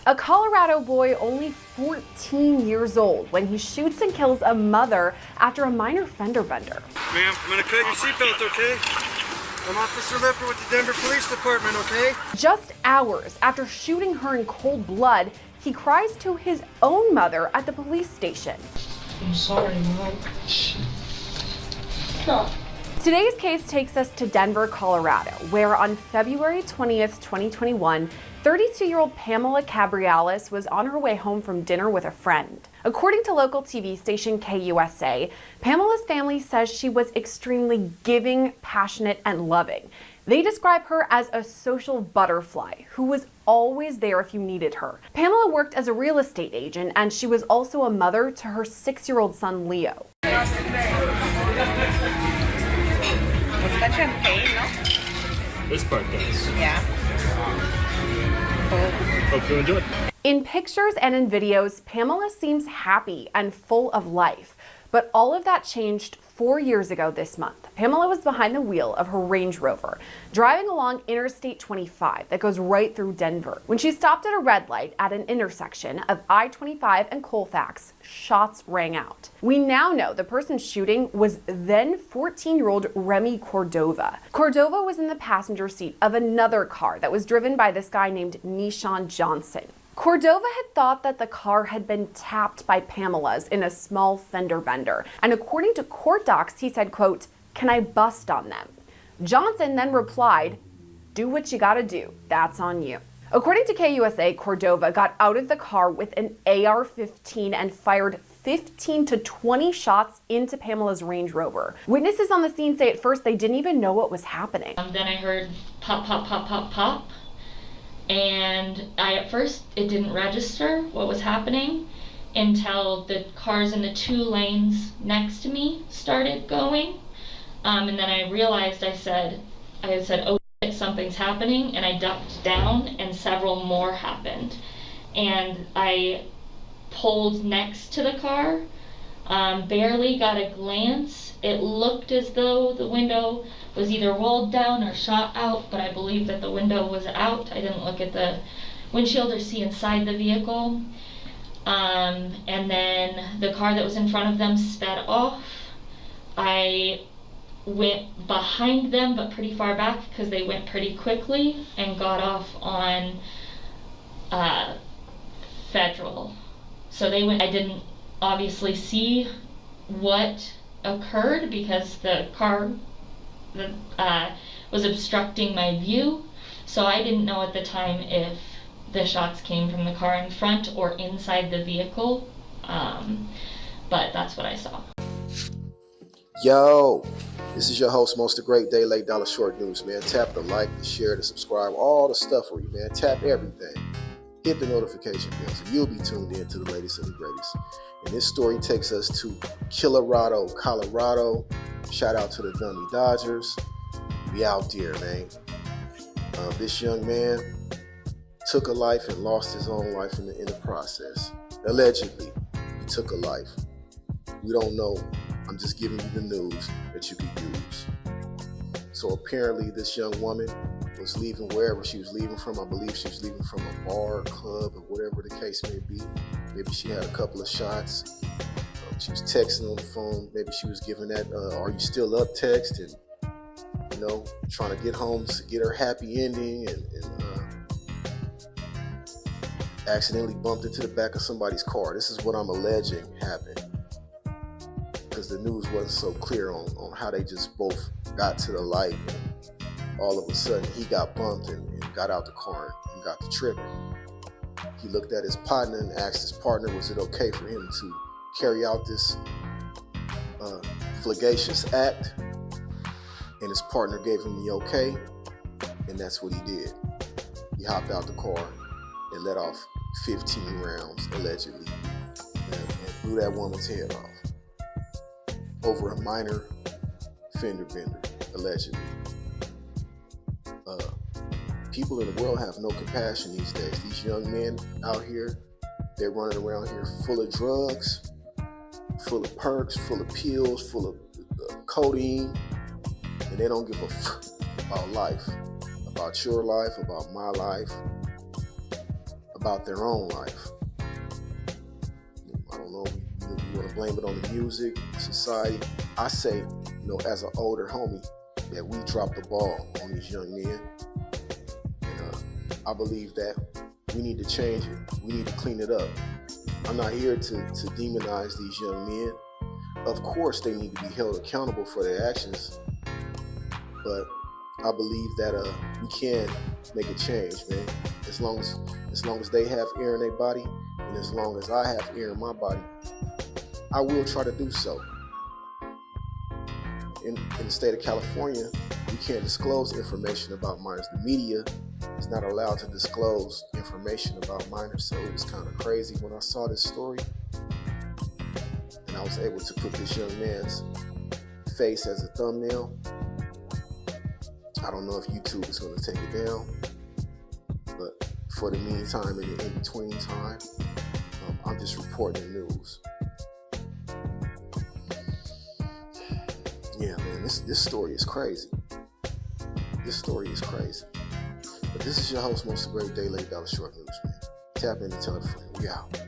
A Colorado boy only 14 years old when he shoots and kills a mother after a minor fender bender. Ma'am, I'm gonna cut your seatbelt, okay? I'm Officer Lipper with the Denver Police Department, okay? Just hours after shooting her in cold blood, he cries to his own mother at the police station. I'm sorry, Mom. Stop. Today's case takes us to Denver, Colorado, where on February 20th, 2021, 32-year-old Pamela Cabriales was on her way home from dinner with a friend. According to local TV station KUSA, Pamela's family says she was extremely giving, passionate, and loving. They describe her as a social butterfly who was always there if you needed her. Pamela worked as a real estate agent, and she was also a mother to her 6-year-old son, Leo. That champagne, no? This part does. Yeah. Hope you enjoy it. In pictures and in videos, Pamela seems happy and full of life. But all of that changed 4 years ago this month. Pamela was behind the wheel of her Range Rover, driving along Interstate 25 that goes right through Denver. When she stopped at a red light at an intersection of I-25 and Colfax, shots rang out. We now know the person shooting was then 14-year-old Remy Cordova. Cordova was in the passenger seat of another car that was driven by this guy named Nishan Johnson. Cordova had thought that the car had been tapped by Pamela's in a small fender bender, and according to court docs, he said, quote, "Can I bust on them?" Johnson then replied, "Do what you gotta do, that's on you." According to KUSA, Cordova got out of the car with an AR-15 and fired 15 to 20 shots into Pamela's Range Rover. Witnesses on the scene say at first they didn't even know what was happening. Then I heard pop, pop, pop, pop, pop. And at first it didn't register what was happening until the cars in the 2 lanes next to me started going. And then I realized, I said, oh shit, something's happening, and I ducked down and several more happened. And I pulled next to the car, barely got a glance. It looked as though the window was either rolled down or shot out, but I believe that the window was out. I didn't look at the windshield or see inside the vehicle. And then the car that was in front of them sped off. I went behind them, but pretty far back because they went pretty quickly, and got off on Federal. So they went. I didn't obviously see what occurred because the car was obstructing my view, so I didn't know at the time if the shots came from the car in front or inside the vehicle, but that's what I saw. Yo, this is your host, Most the Great, Day Late Dollar Short News, man. Tap the like, the share, the subscribe, all the stuff for you, man. Tap everything. Hit the notification bell so you'll be tuned in to the latest and the greatest. And this story takes us to Colorado, Colorado. Shout out to the Dundee Dodgers. We out there, man. This young man took a life and lost his own life in the process. Allegedly, he took a life. We don't know. I'm just giving you the news that you can use. So apparently this young woman was leaving wherever she was leaving from. I believe she was leaving from a bar, club, or whatever the case may be. Maybe she had a couple of shots. She was texting on the phone. Maybe she was giving that, "Are you still up?" text, and trying to get home to get her happy ending, and accidentally bumped into the back of somebody's car. This is what I'm alleging happened, because the news wasn't so clear on how they just both got to the light. And all of a sudden, he got bumped and got out the car and got to tripping. He looked at his partner and asked his partner, was it okay for him to carry out this flagacious act? And his partner gave him the okay, and that's what he did. He hopped out the car and let off 15 rounds, allegedly, and blew that woman's head off over a minor fender bender, allegedly. People in the world have no compassion these days. These young men out here, they're running around here full of drugs, full of perks, full of pills, full of codeine, and they don't give a fuck about life, about your life, about my life, about their own life. I don't know, you want to blame it on the music, society. I say, as an older homie, that we dropped the ball on these young men. And I believe that we need to change it. We need to clean it up. I'm not here to demonize these young men. Of course, they need to be held accountable for their actions. But I believe that we can make a change, man. As long as they have air in their body, and as long as I have air in my body, I will try to do so. In the state of California, we can't disclose information about minors. The media is not allowed to disclose information about minors, so it was kind of crazy when I saw this story. And I was able to put this young man's face as a thumbnail. I don't know if YouTube is going to take it down, but for the meantime and the in-between time, I'm just reporting the news. Yeah, man, this story is crazy. This story is crazy. But this is your host, Most of the Great Day, Late Dollar Short News, man. Tap in and tell a friend. We out.